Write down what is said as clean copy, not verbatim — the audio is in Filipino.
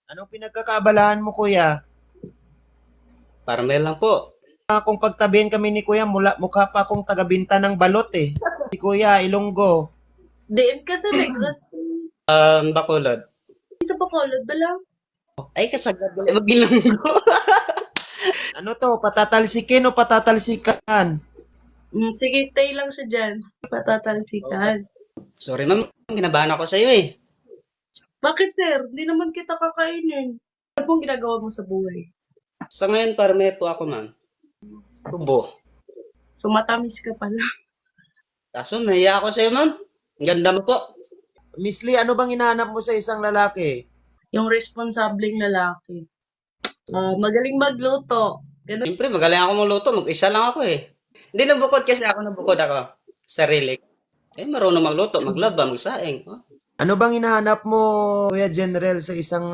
Anong pinagkakaabalahan mo, kuya? Parmel lang po. Kung pagtabihan kami ni kuya, mukha pa akong tagabinta ng balot eh. Si kuya, Ilonggo. Diin kasi Negros. Bacolod. Sa Bacolod ba lang? Ay, kasagad gali magilunggo. Ano to, patatalsikin o patatalsikan? Sige, stay lang siya dyan. Patatalsikan. Sorry ma'am, ginabahan ako sa iyo eh. Bakit sir? Hindi naman kita kakainin. Ano pong ginagawa mo sa buhay? Sa ngayon, parme po ako ma'am. Tubo. So matamis ka pala. Kaso, nahiya ako sa iyo ma'am. Ang ganda mo po. Miss Lee, ano bang hinahanap mo sa isang lalaki? Yung responsableng lalaki. Magaling magluto. Ganun. Siyempre, magaling ako magluto. Mag-isa lang ako eh. Hindi nabukod kasi ako nabukod ako. Sarili. Eh, marunong magluto, maglaba, magsaing. Oh. Ano bang hinahanap mo, Kuya General, sa isang